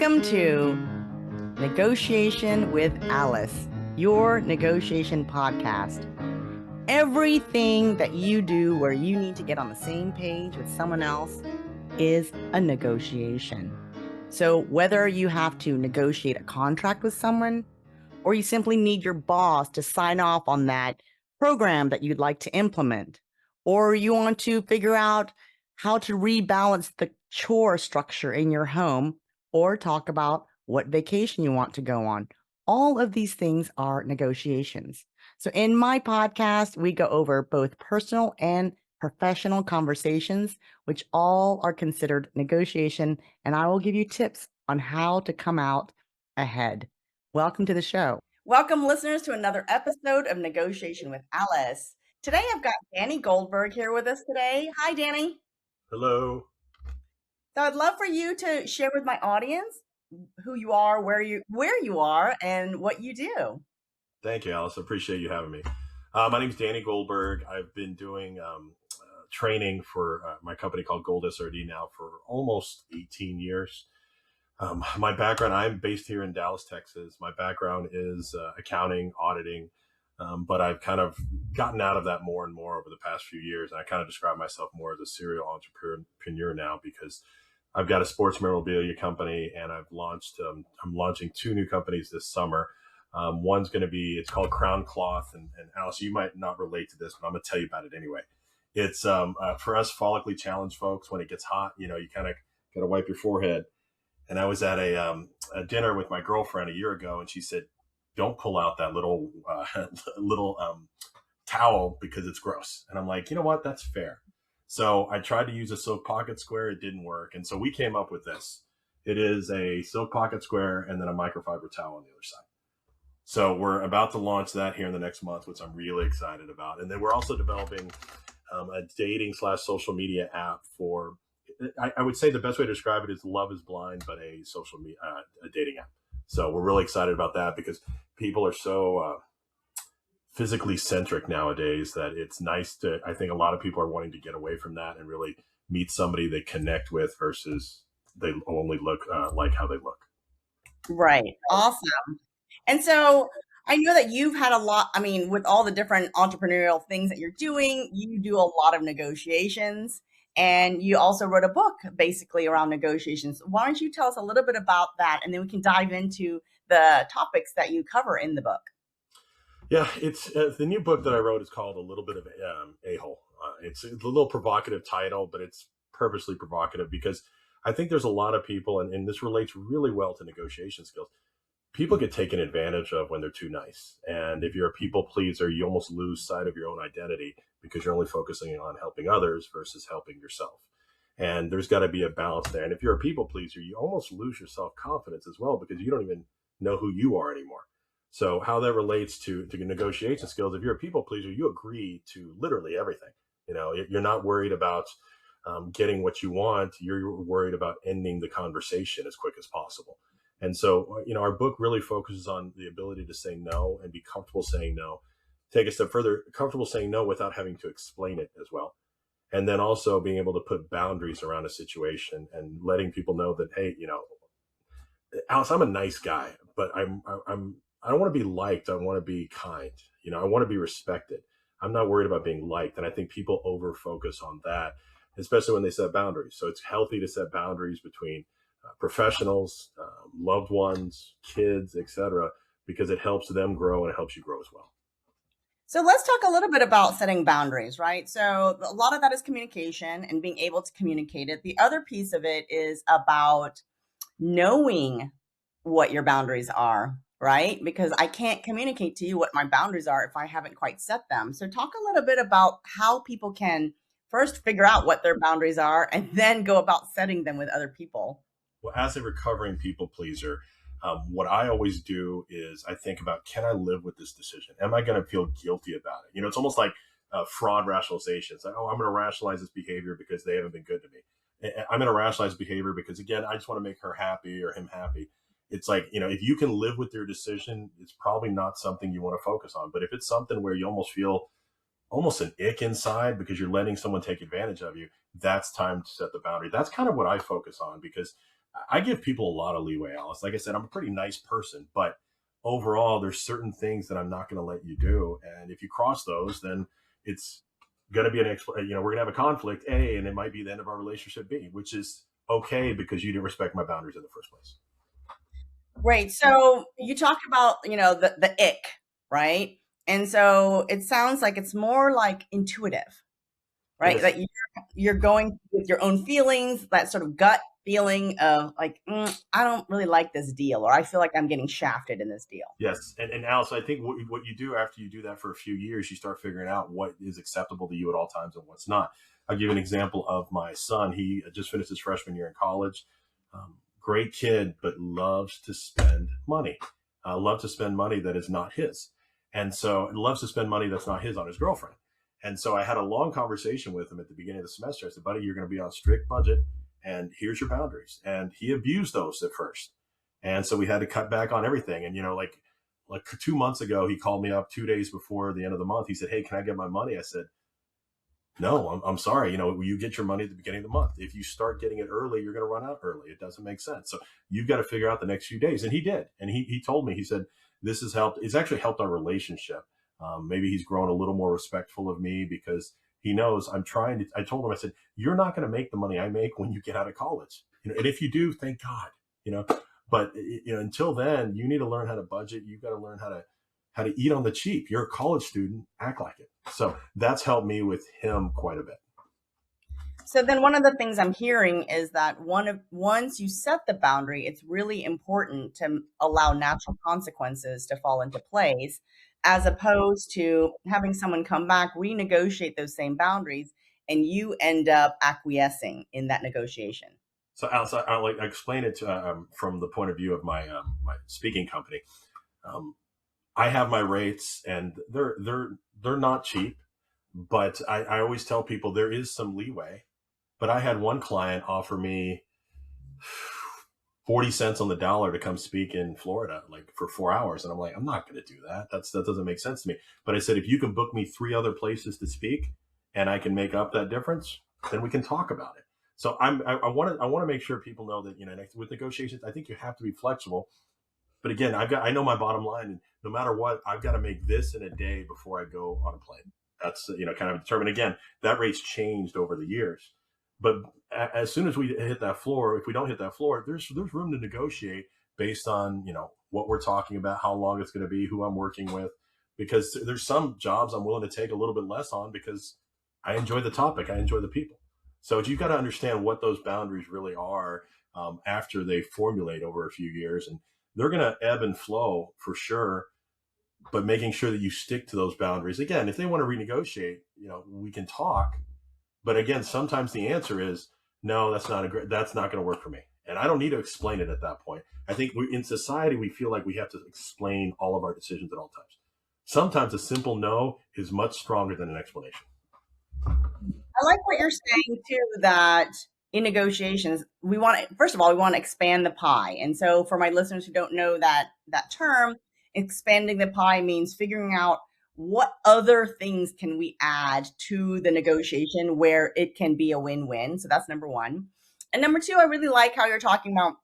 Welcome to Negotiation with Alice, your negotiation podcast. Everything that you do where you need to get on the same page with someone else is a negotiation. So whether you have to negotiate a contract with someone, or you simply need your boss to sign off on that program that you'd like to implement, or you want to figure out how to rebalance the chore structure in your home, or talk about what vacation you want to go on. All of these things are negotiations. So in my podcast, we go over both personal and professional conversations, which all are considered negotiation, and I will give you tips on how to come out ahead. Welcome to the show. Welcome, listeners, to another episode of Negotiation with Alice. Today, I've got Danny Goldberg here with us today. Hi, Danny. Hello. So I'd love for you to share with my audience who you are, where you are, and what you do. Thank you, Alice. I appreciate you having me. My name is Danny Goldberg. I've been doing training for my company called GoldSRD now for almost 18 years. My background, I'm based here in Dallas, Texas. My background is accounting, auditing, but I've kind of gotten out of that more and more over the past few years. And I kind of describe myself more as a serial entrepreneur now because I've got a sports memorabilia company and I'm launching two new companies this summer. One's going to be, it's called Crowne Cloth. And Alice, you might not relate to this, but I'm going to tell you about it anyway. It's for us follically challenged folks, when it gets hot, you kind of got to wipe your forehead. And I was at a dinner with my girlfriend a year ago, and she said, "Don't pull out that little towel because it's gross." And I'm like, you know what? That's fair. So I tried to use a silk pocket square. It didn't work. And so we came up with this. It is a silk pocket square and then a microfiber towel on the other side. So we're about to launch that here in the next month, which I'm really excited about. And then we're also developing a dating/social media app for, I would say the best way to describe it is Love is Blind, but a social media, a dating app. So we're really excited about that because people are so physically centric nowadays that it's nice to, I think a lot of people are wanting to get away from that and really meet somebody they connect with versus they only look like how they look. Right. Awesome. And so I know that you've had a lot, with all the different entrepreneurial things that you're doing, you do a lot of negotiations, and you also wrote a book basically around negotiations. Why don't you tell us a little bit about that, and then we can dive into the topics that you cover in the book. Yeah, it's the new book that I wrote is called A Little Bit of A-Hole. It's a little provocative title, but it's purposely provocative because I think there's a lot of people, and this relates really well to negotiation skills. People get taken advantage of when they're too nice. And if you're a people pleaser, you almost lose sight of your own identity because you're only focusing on helping others versus helping yourself. And there's got to be a balance there. And if you're a people pleaser, you almost lose your self-confidence as well because you don't even know who you are anymore. So how that relates to negotiation skills, if you're a people pleaser, you agree to literally everything. You're not worried about getting what you want. You're worried about ending the conversation as quick as possible. And so, our book really focuses on the ability to say no and be comfortable saying no. Take a step further, comfortable saying no without having to explain it as well. And then also being able to put boundaries around a situation and letting people know that, hey, Alice, I'm a nice guy, but I don't want to be liked. I want to be kind. I want to be respected. I'm not worried about being liked. And I think people over focus on that, especially when they set boundaries. So it's healthy to set boundaries between professionals, loved ones, kids, etc., because it helps them grow and it helps you grow as well. So let's talk a little bit about setting boundaries, right? So a lot of that is communication and being able to communicate it. The other piece of it is about knowing what your boundaries are, right? Because I can't communicate to you what my boundaries are if I haven't quite set them. So talk a little bit about how people can first figure out what their boundaries are and then go about setting them with other people. Well, as a recovering people pleaser, what I always do is I think about, can I live with this decision? Am I going to feel guilty about it? It's almost like fraud rationalization. It's like, oh, I'm going to rationalize this behavior because they haven't been good to me. I'm going to rationalize behavior because, again, I just want to make her happy or him happy. It's like, if you can live with your decision, it's probably not something you want to focus on. But if it's something where you almost feel almost an ick inside because you're letting someone take advantage of you, that's time to set the boundary. That's kind of what I focus on because I give people a lot of leeway, Alice. Like I said, I'm a pretty nice person, but overall, there's certain things that I'm not going to let you do. And if you cross those, then it's going to be we're going to have a conflict, A, and it might be the end of our relationship, B, which is okay because you didn't respect my boundaries in the first place. Great. So you talked about, the ick, right? And so it sounds like it's more like intuitive, right? That you're going with your own feelings, that sort of gut feeling of like, I don't really like this deal, or I feel like I'm getting shafted in this deal. Yes. And Alice, I think what you do after you do that for a few years, you start figuring out what is acceptable to you at all times and what's not. I'll give you an example of my son. He just finished his freshman year in college. Great kid, but loves to spend money. Loves to spend money that is not his. And so loves to spend money that's not his on his girlfriend. And so I had a long conversation with him at the beginning of the semester. I said, buddy, you're going to be on a strict budget and here's your boundaries. And he abused those at first. And so we had to cut back on everything. And, like 2 months ago, he called me up 2 days before the end of the month. He said, hey, can I get my money? I said, no, I'm sorry. You get your money at the beginning of the month. If you start getting it early, you're going to run out early. It doesn't make sense. So you've got to figure out the next few days. And he did. And he told me, he said, this has helped. It's actually helped our relationship. Maybe he's grown a little more respectful of me because he knows I told him, I said, you're not going to make the money I make when you get out of college. And if you do, thank God, but until then, you need to learn how to budget. You've got to learn how to eat on the cheap. You're a college student, act like it. So that's helped me with him quite a bit. So then one of the things I'm hearing is that once you set the boundary, it's really important to allow natural consequences to fall into place, as opposed to having someone come back, renegotiate those same boundaries, and you end up acquiescing in that negotiation. So Alice, I'll explain it from the point of view of my my speaking company. I have my rates, and they're not cheap, but I always tell people there is some leeway. But I had one client offer me 40 cents on the dollar to come speak in Florida, for 4 hours. And I'm like, I'm not going to do that. That doesn't make sense to me. But I said, if you can book me 3 other places to speak and I can make up that difference, then we can talk about it. So I want to make sure people know that, with negotiations, I think you have to be flexible. But again, I know my bottom line, and no matter what, I've got to make this in a day before I go on a plane. That's, kind of determined. Again, that rate's changed over the years. But as soon as we hit that floor, if we don't hit that floor, there's room to negotiate based on, what we're talking about, how long it's going to be, who I'm working with, because there's some jobs I'm willing to take a little bit less on because I enjoy the topic. I enjoy the people. So you've got to understand what those boundaries really are after they formulate over a few years. And they're going to ebb and flow for sure, but making sure that you stick to those boundaries. Again, if they want to renegotiate, we can talk. But again, sometimes the answer is, no, that's not going to work for me. And I don't need to explain it at that point. I think in society, we feel like we have to explain all of our decisions at all times. Sometimes a simple no is much stronger than an explanation. I like what you're saying too, that in negotiations, first of all, we want to expand the pie. And so for my listeners who don't know that term, expanding the pie means figuring out what other things can we add to the negotiation where it can be a win-win. So that's number one. And number two, I really like how you're talking about,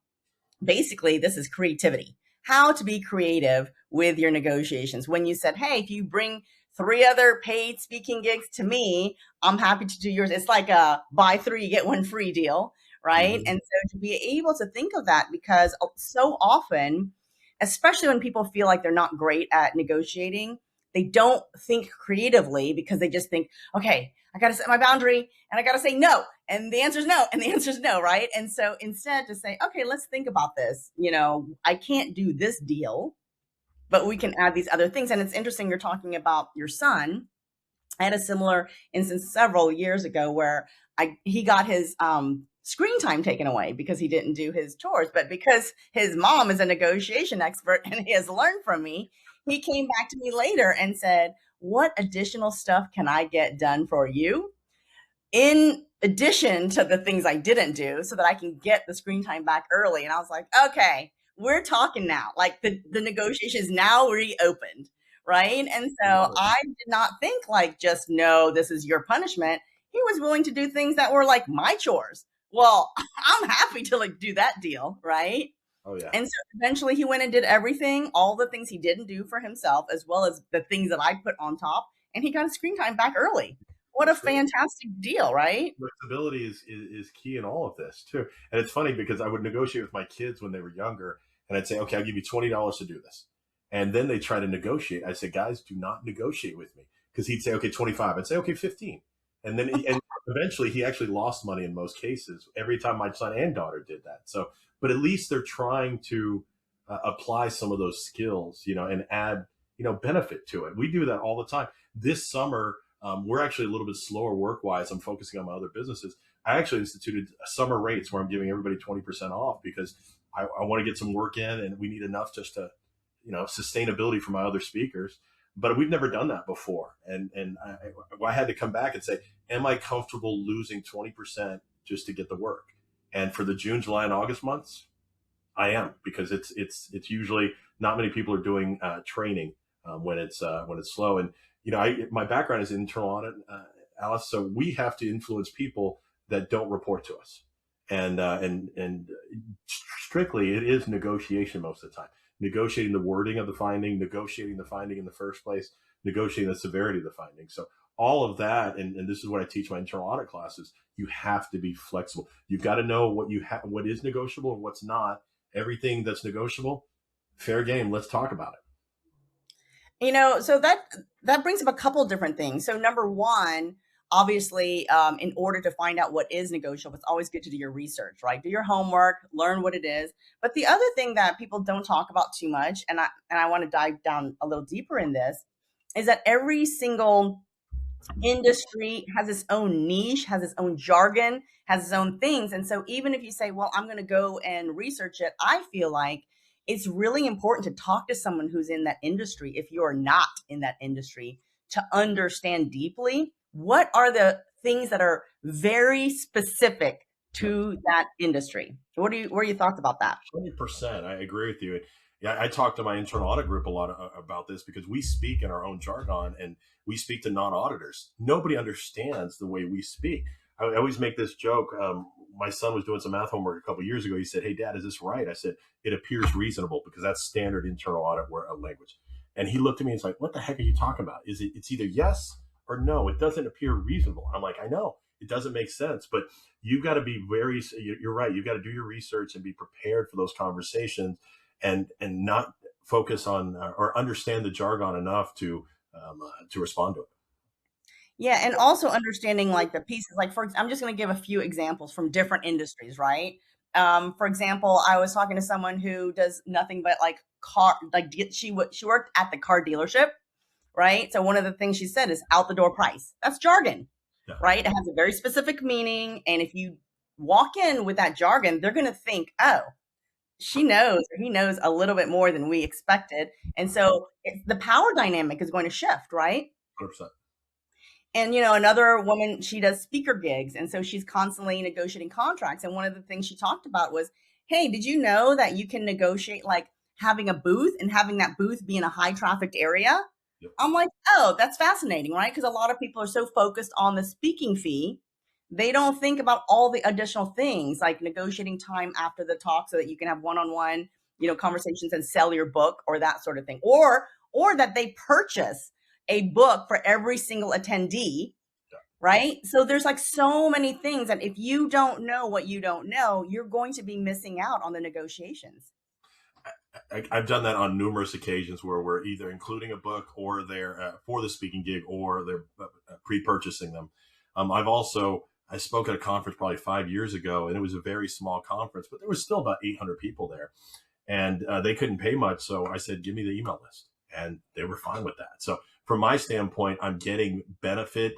basically, this is creativity, how to be creative with your negotiations. When you said, hey, if you bring 3 other paid speaking gigs to me, I'm happy to do yours. It's like a buy 3, get 1 free deal, right? Mm-hmm. And so to be able to think of that, because so often, especially when people feel like they're not great at negotiating, they don't think creatively because they just think, okay, I got to set my boundary and I got to say no. And the answer is no. And the answer is no, right? And so instead to say, okay, let's think about this. I can't do this deal, but we can add these other things. And it's interesting you're talking about your son. I had a similar instance several years ago where he got his screen time taken away because he didn't do his chores. But because his mom is a negotiation expert and he has learned from me, he came back to me later and said, what additional stuff can I get done for you in addition to the things I didn't do so that I can get the screen time back early? And I was like, okay, we're talking now. Like the negotiation is now reopened, right? And so I did not think like, just no, this is your punishment. He was willing to do things that were like my chores, well, I'm happy to like do that deal, right? Oh yeah. And so eventually he went and did everything, all the things he didn't do for himself, as well as the things that I put on top, and he got his screen time back early. What a True. fantastic deal, right? Flexibility is key in all of this too. And it's funny because I would negotiate with my kids when they were younger, and I'd say, okay, I'll give you $20 to do this. And then they try to negotiate. I say, guys, do not negotiate with me. Because he'd say, okay, 25. I'd say, okay, 15. And then and eventually he actually lost money in most cases every time my son and daughter did that. So, but at least they're trying to apply some of those skills, and add, benefit to it. We do that all the time. This summer, we're actually a little bit slower work wise. I'm focusing on my other businesses. I actually instituted summer rates where I'm giving everybody 20% off because I want to get some work in, and we need enough just to, sustainability for my other speakers. But we've never done that before. And I had to come back and say, am I comfortable losing 20% just to get the work? And for the June, July, and August months, I am, because it's usually not many people are doing training when it's slow. And my background is internal audit, Alice. So we have to influence people that don't report to us, and strictly it is negotiation most of the time. Negotiating the wording of the finding, negotiating the finding in the first place, negotiating the severity of the finding. So all of that, and this is what I teach my internal audit classes. You have to be flexible. You've got to know what is negotiable and what's not. Everything that's negotiable, fair game. Let's talk about it. So that brings up a couple different things. So number one, obviously, in order to find out what is negotiable, it's always good to do your research, right? Do your homework, learn what it is. But the other thing that people don't talk about too much, and I want to dive down a little deeper in this, is that every single industry has its own niche, has its own jargon, has its own things. And so even if you say, well, I'm going to go and research it, I feel like it's really important to talk to someone who's in that industry, if you're not in that industry, to understand deeply what are the things that are very specific to that industry. What are your thoughts about that? 100%. I agree with you. Yeah, I talk to my internal audit group a lot about this because we speak in our own jargon and we speak to non-auditors. Nobody understands the way we speak. I always make this joke. My son was doing some math homework a couple of years ago. He said, "Hey, Dad, is this right?" I said, "It appears reasonable," because that's standard internal audit language. And he looked at me and was like, "What the heck are you talking about? It's either yes or no. It doesn't appear reasonable." I'm like, "I know. It doesn't make sense, but you've got to be you're right. You've got to do your research and be prepared for those conversations, and not focus on or understand the jargon enough to respond to it." Yeah, and also understanding like the pieces. Like I'm just going to give a few examples from different industries, right? For example, I was talking to someone who does nothing but like she worked at the car dealership, right? So one of the things she said is out the door price. That's jargon, Yeah. right? It has a very specific meaning, and if you walk in with that jargon, they're going to think, oh, she knows or he knows a little bit more than we expected, and so the power dynamic is going to shift, right? 100%. And, another woman, she does speaker gigs. And so she's constantly negotiating contracts. And one of the things she talked about was, hey, did you know that you can negotiate like having a booth and having that booth be in a high trafficked area? Yep. I'm like, oh, that's fascinating, right? Because a lot of people are so focused on the speaking fee. They don't think about all the additional things like negotiating time after the talk so that you can have one-on-one, conversations and sell your book or that sort of thing. Or that they purchase a book for every single attendee, right? So there's like so many things that if you don't know what you don't know, you're going to be missing out on the negotiations. I've done that on numerous occasions where we're either including a book or they're for the speaking gig or they're pre-purchasing them. I spoke at a conference probably 5 years ago, and it was a very small conference, but there was still about 800 people there, and they couldn't pay much. So I said, give me the email list, and they were fine with that. So from my standpoint, I'm getting benefit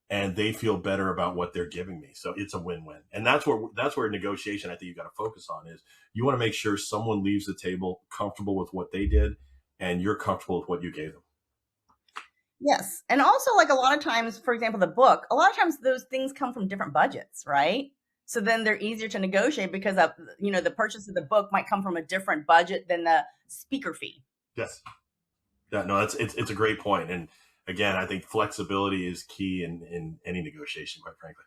and they feel better about what they're giving me. So it's a win-win. And that's where negotiation, I think you got to focus on, is you want to make sure someone leaves the table comfortable with what they did and you're comfortable with what you gave them. Yes. And also like a lot of times, for example, the book, a lot of times those things come from different budgets, right? So then they're easier to negotiate because of, the purchase of the book might come from a different budget than the speaker fee. Yes. Yeah, no, it's a great point. And again, I think flexibility is key in any negotiation, quite frankly.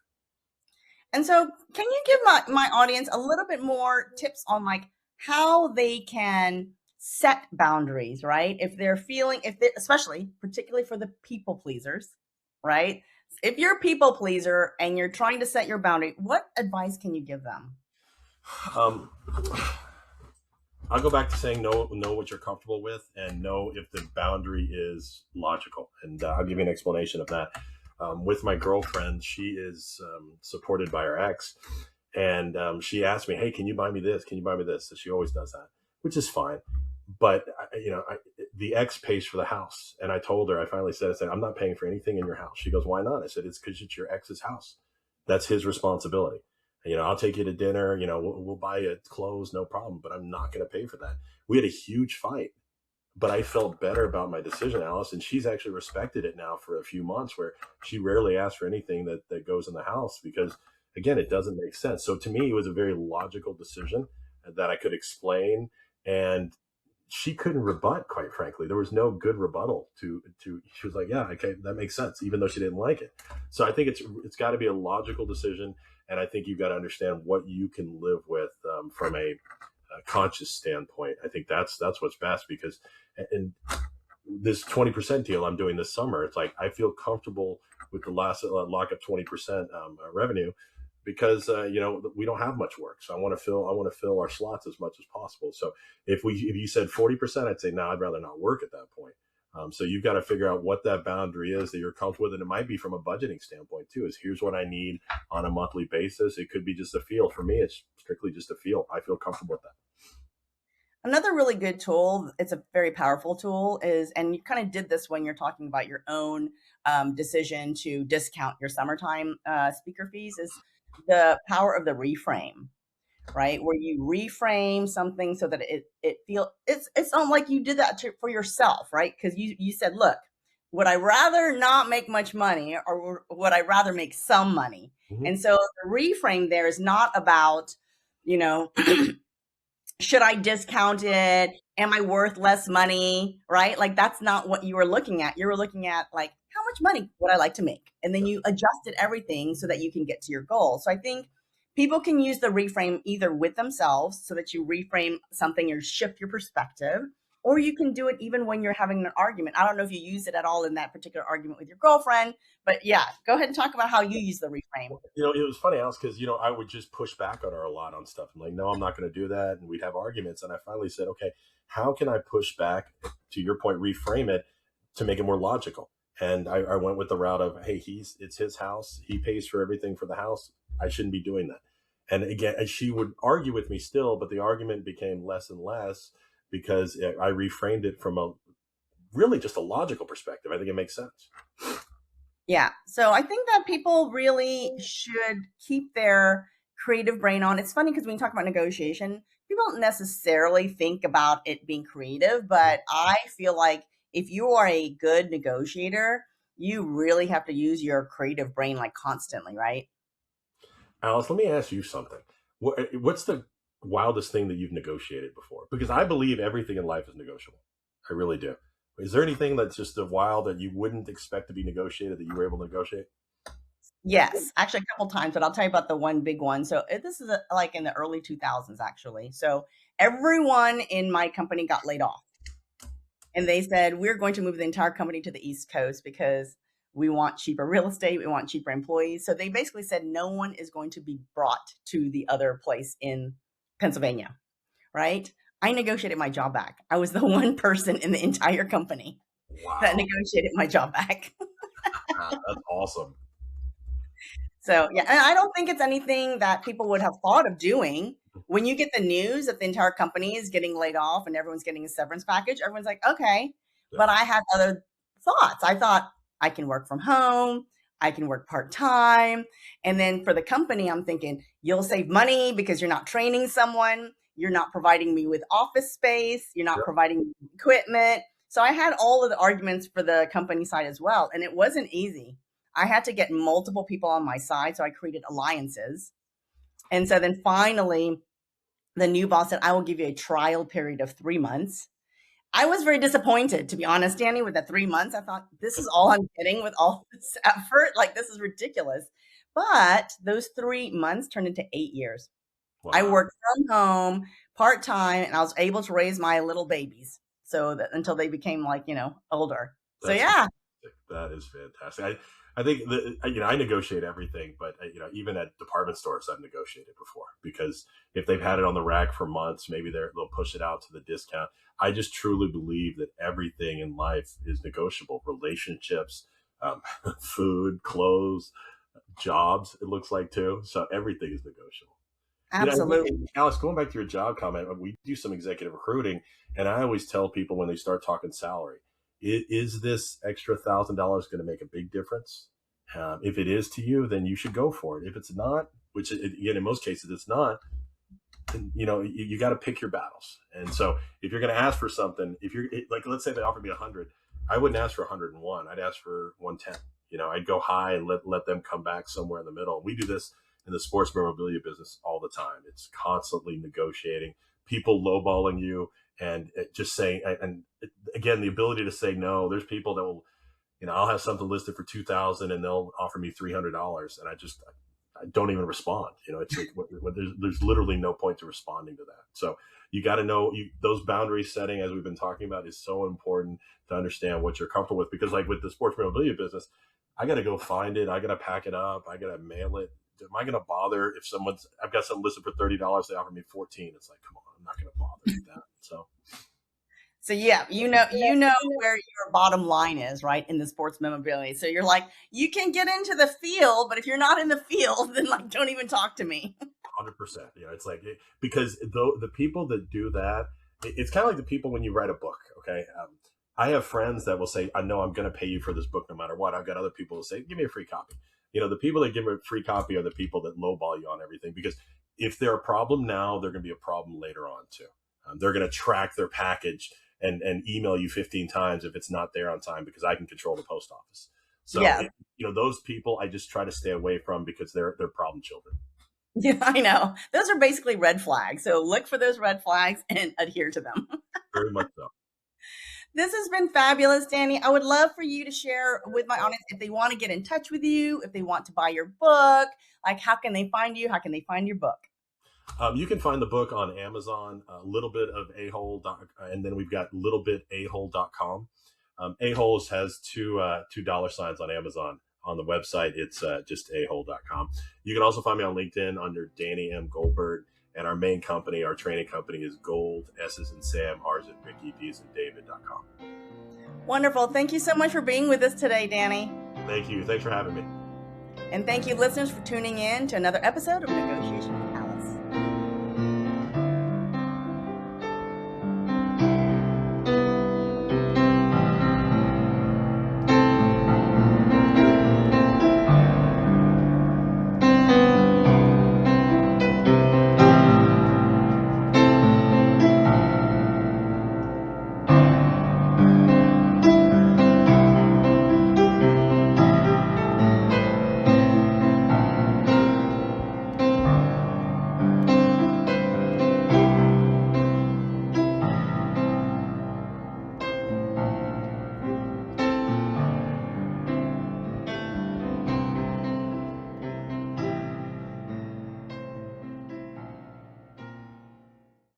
And so can you give my audience a little bit more tips on like how they can set boundaries, right? If they're feeling, if they, especially particularly for the people pleasers, right? If you're a people pleaser and you're trying to set your boundary, what advice can you give them? Um, I'll go back to saying know what you're comfortable with, and know if the boundary is logical. And I'll give you an explanation of that. With my girlfriend, she is supported by her ex, and she asked me, "Hey, can you buy me this? Can you buy me this?" So she always does that, which is fine. But the ex pays for the house, and I told her, I finally said, "I'm not paying for anything in your house." She goes, "Why not?" I said, "It's because it's your ex's house. That's his responsibility. I'll take you to dinner. We'll buy you clothes, no problem. But I'm not going to pay for that." We had a huge fight, but I felt better about my decision, Alice, and she's actually respected it now for a few months, where she rarely asks for anything that goes in the house because, again, it doesn't make sense. So to me, it was a very logical decision that I could explain, and she couldn't rebut. Quite frankly, there was no good rebuttal to. She was like, "Yeah, okay, that makes sense," even though she didn't like it. So I think it's got to be a logical decision, and I think you've got to understand what you can live with from a conscious standpoint. I think that's what's best, because and this 20% deal I'm doing this summer, it's like I feel comfortable with the last lock up 20% revenue, because we don't have much work, so I want to fill our slots as much as possible. So if you said 40%, I'd say no, I'd rather not work at that point. So you've got to figure out what that boundary is that you're comfortable with, and it might be from a budgeting standpoint too. Is here's what I need on a monthly basis. It could be just a feel. For me, it's strictly just a feel. I feel comfortable with that. Another really good tool, it's a very powerful tool, is, and you kind of did this when you're talking about your own decision to discount your summertime speaker fees, is the power of the reframe, right? Where you reframe something so that it's not like you did that for yourself, right? Because you said, look, would I rather not make much money, or would I rather make some money? Mm-hmm. And so the reframe there is not about, you know, should I discount it? Am I worth less money? Right? Like that's not what you were looking at. You were looking at like, how much money would I like to make? And then you adjusted everything so that you can get to your goal. So I think people can use the reframe either with themselves, so that you reframe something or shift your perspective, or you can do it even when you're having an argument. I don't know if you use it at all in that particular argument with your girlfriend, but yeah, go ahead and talk about how you use the reframe. It was funny, Alice, because I would just push back on her a lot on stuff. I'm like, no, I'm not going to do that, and we'd have arguments. And I finally said, okay, how can I push back? To your point, reframe it to make it more logical. And I went with the route of, hey, it's his house. He pays for everything for the house. I shouldn't be doing that. And again, she would argue with me still, but the argument became less and less because I reframed it from a really just a logical perspective. I think it makes sense. Yeah. So I think that people really should keep their creative brain on. It's funny because when you talk about negotiation, people don't necessarily think about it being creative, but I feel like if you are a good negotiator, you really have to use your creative brain like constantly, right? Alice, let me ask you something. What's the wildest thing that you've negotiated before? Because I believe everything in life is negotiable. I really do. Is there anything that's just a wild that you wouldn't expect to be negotiated that you were able to negotiate? Yes, actually a couple times, but I'll tell you about the one big one. So this is like in the early 2000s, actually. So everyone in my company got laid off. And they said, we're going to move the entire company to the East Coast because we want cheaper real estate. We want cheaper employees. So they basically said no one is going to be brought to the other place in Pennsylvania, right? I negotiated my job back. I was the one person in the entire company that negotiated my job back. Wow, that's awesome. So yeah, and I don't think it's anything that people would have thought of doing. When you get the news that the entire company is getting laid off and everyone's getting a severance package, everyone's like, okay. Yeah. But I had other thoughts. I thought I can work from home. I can work part-time. And then for the company, I'm thinking you'll save money because you're not training someone. You're not providing me with office space. You're not providing equipment. So I had all of the arguments for the company side as well. And it wasn't easy. I had to get multiple people on my side. So I created alliances. And so then finally, the new boss said, I will give you a trial period of 3 months. I was very disappointed, to be honest, Danny, with the 3 months. I thought, this is all I'm getting with all this effort. Like, this is ridiculous. But those 3 months turned into 8 years. Wow. I worked from home part-time, and I was able to raise my little babies so that until they became older. So That's yeah. fantastic. That is fantastic. I think that, I negotiate everything, but even at department stores, I've negotiated before, because if they've had it on the rack for months, maybe they'll push it out to the discount. I just truly believe that everything in life is negotiable. Relationships, food, clothes, jobs, it looks like too. So everything is negotiable. Absolutely. Alex, going back to your job comment, we do some executive recruiting, and I always tell people when they start talking salary, is this extra $1,000 going to make a big difference? If it is to you, then you should go for it. If it's not, which again, in most cases it's not, then, you got to pick your battles. And so if you're going to ask for something, if you're like, let's say they offered me 100, I wouldn't ask for 101. I'd ask for 110. I'd go high and let them come back somewhere in the middle. We do this in the sports memorabilia business all the time. It's constantly negotiating, people lowballing you, and just saying, and again, the ability to say no. There's people that will, I'll have something listed for 2,000 and they'll offer me $300, and I don't even respond. It's like there's literally no point to responding to that. So you got to know those boundary setting, as we've been talking about, is so important to understand what you're comfortable with. Because like with the sports memorabilia business, I got to go find it. I got to pack it up. I got to mail it. Am I going to bother if I've got something listed for $30, they offer me 14? It's like, come on, I'm not going to bother with that. So yeah, you know where your bottom line is, right, in the sports memorabilia. So you're like, you can get into the field, but if you're not in the field, then don't even talk to me. 100%. It's like, because the people that do that, it's kind of like the people when you write a book. Okay. I have friends that will say, I know I'm going to pay you for this book no matter what. I've got other people who say, give me a free copy. The people that give a free copy are the people that lowball you on everything, because if they're a problem now, they're going to be a problem later on too. They're going to track their package and email you 15 times if it's not there on time, because I can control the post office. So, yeah. Those people I just try to stay away from, because they're problem children. Yeah, I know. Those are basically red flags. So look for those red flags and adhere to them. Very much so. This has been fabulous, Danny. I would love for you to share with my audience if they want to get in touch with you, if they want to buy your book, how can they find you? How can they find your book? You can find the book on Amazon, a little bit of ahole, and then we've got littlebitahole.com. Aholes has two dollar signs on Amazon. On the website, it's just ahole.com. You can also find me on LinkedIn under Danny M. Goldberg. And our main company, our training company, is Gold, S as in Sam, R as in Ricky, D as in David.com. Wonderful. Thank you so much for being with us today, Danny. Thank you. Thanks for having me. And thank you, listeners, for tuning in to another episode of Negotiation